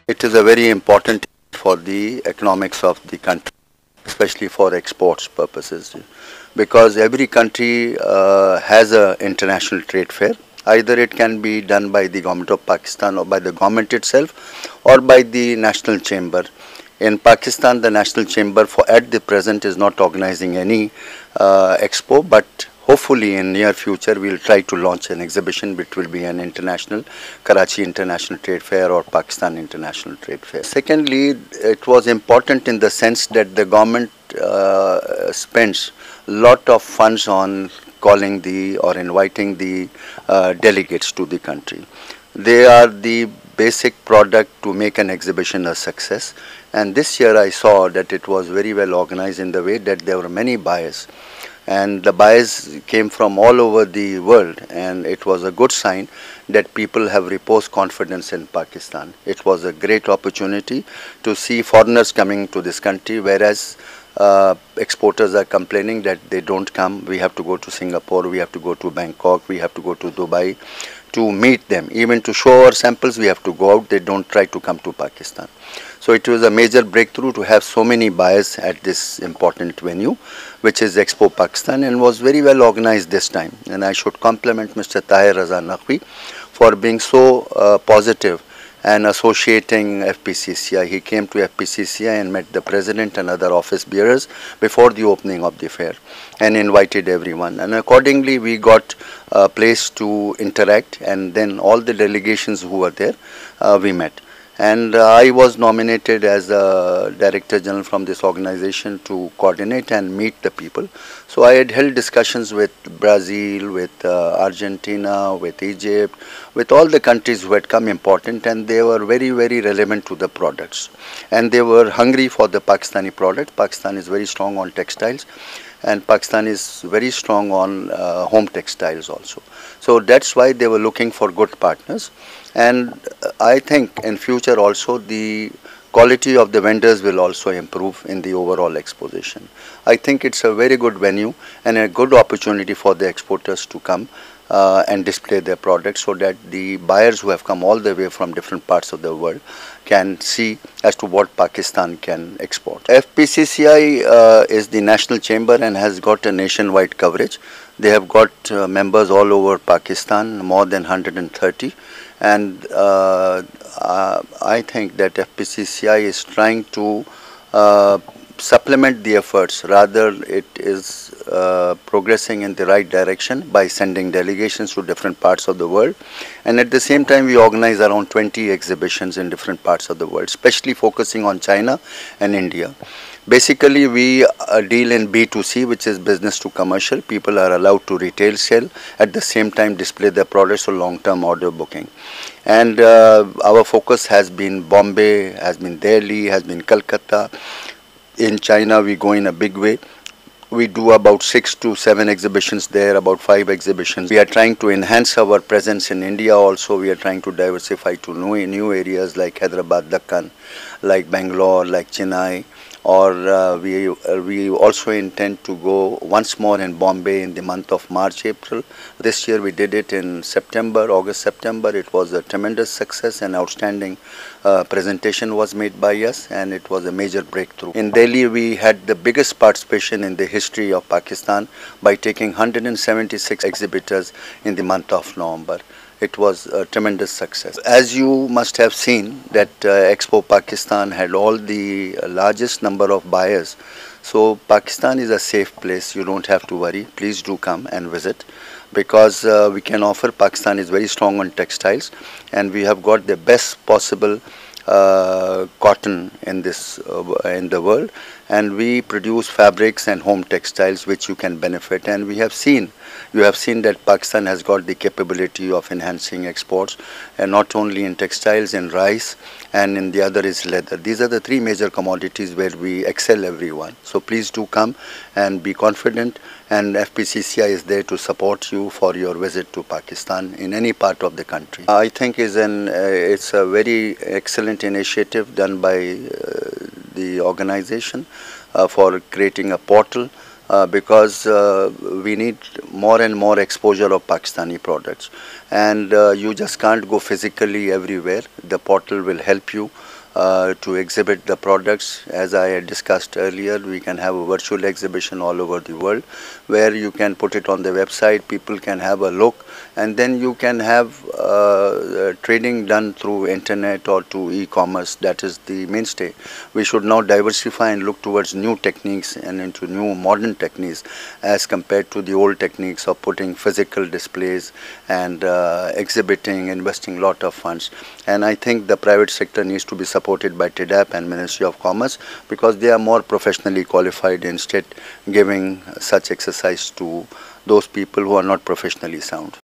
It is a very important for the economics of the country, especially for exports purposes, because every country has a international trade fair. Either it can be done by the government of Pakistan or by the government itself or by the national chamber. In Pakistan, the national chamber for at the present is not organizing any expo, but hopefully in near future we'll try to launch an exhibition which will be an international Karachi International Trade Fair or Pakistan International Trade Fair. Secondly, it was important in the sense that the government spends lot of funds on calling the or inviting the delegates to the country. They are the basic product to make an exhibition a success, and this year I saw that it was very well organized in the way that there were many buyers, and the buyers came from all over the world, and it was a good sign that people have reposed confidence in Pakistan. It was a great opportunity to see foreigners coming to this country, whereas exporters are complaining that they don't come. We have to go to Singapore, we have to go to Bangkok, we have to go to Dubai to meet them. Even to show our samples, we have to go out. They don't try to come to Pakistan. So it was a major breakthrough to have so many buyers at this important venue, which is Expo Pakistan, and was very well organized this time. And I should compliment Mr. Tahir Raza Naqvi for being so positive and associating FPCCI. He came to FPCCI and met the president and other office bearers before the opening of the fair and invited everyone. And accordingly, we got a place to interact, and then all the delegations who were there, we met. And I was nominated as a Director General from this organization to coordinate and meet the people. So I had held discussions with Brazil, with Argentina, with Egypt, with all the countries who had come important, and they were very, very relevant to the products. And they were hungry for the Pakistani product. Pakistan is very strong on textiles, and Pakistan is very strong on home textiles also. So that's why they were looking for good partners. And I think in future also the quality of the vendors will also improve in the overall exposition. I think it's a very good venue and a good opportunity for the exporters to come and display their products, so that the buyers who have come all the way from different parts of the world can see as to what Pakistan can export. FPCCI is the national chamber and has got a nationwide coverage. They have got members all over Pakistan, more than 130. And I think that FPCCI is trying to supplement the efforts. Rather, it is progressing in the right direction by sending delegations to different parts of the world. And at the same time, we organize around 20 exhibitions in different parts of the world, especially focusing on China and India. Basically, we deal in B2C, which is business to commercial. People are allowed to retail sell, at the same time display their products for long-term order booking. And our focus has been Bombay, has been Delhi, has been Calcutta. In China, we go in a big way. We do about 6 to 7 exhibitions there, about 5 exhibitions. We are trying to enhance our presence in India also. We are trying to diversify to new areas like Hyderabad, Deccan, like Bangalore, like Chennai. Or we also intend to go once more in Bombay in the month of March, April. This year we did it in September, August, September. It was a tremendous success, and outstanding presentation was made by us, and it was a major breakthrough. In Delhi, we had the biggest participation in the history of Pakistan by taking 176 exhibitors in the month of November. It was a tremendous success. As you must have seen that Expo Pakistan had all the largest number of buyers. So Pakistan is a safe place. You don't have to worry. Please do come and visit, because we can offer. Pakistan is very strong on textiles, and we have got the best possible cotton in the world, and we produce fabrics and home textiles which you can benefit. And you have seen that Pakistan has got the capability of enhancing exports, and not only in textiles, in rice, and in the other is leather. These are the 3 major commodities where we excel everyone. So please do come and be confident, and FPCCI is there to support you for your visit to Pakistan in any part of the country. I think it's a very excellent initiative done by the organization for creating a portal, because we need more and more exposure of Pakistani products, and you just can't go physically everywhere. The portal will help you to exhibit the products. As I had discussed earlier, we can have a virtual exhibition all over the world where you can put it on the website, people can have a look, and then you can have trading done through internet or to e-commerce. That is the mainstay. We should now diversify and look towards new techniques and into new modern techniques as compared to the old techniques of putting physical displays and exhibiting, investing lot of funds. And I think the private sector needs to be supported by TDAP and Ministry of Commerce because they are more professionally qualified, instead giving such exercise to those people who are not professionally sound.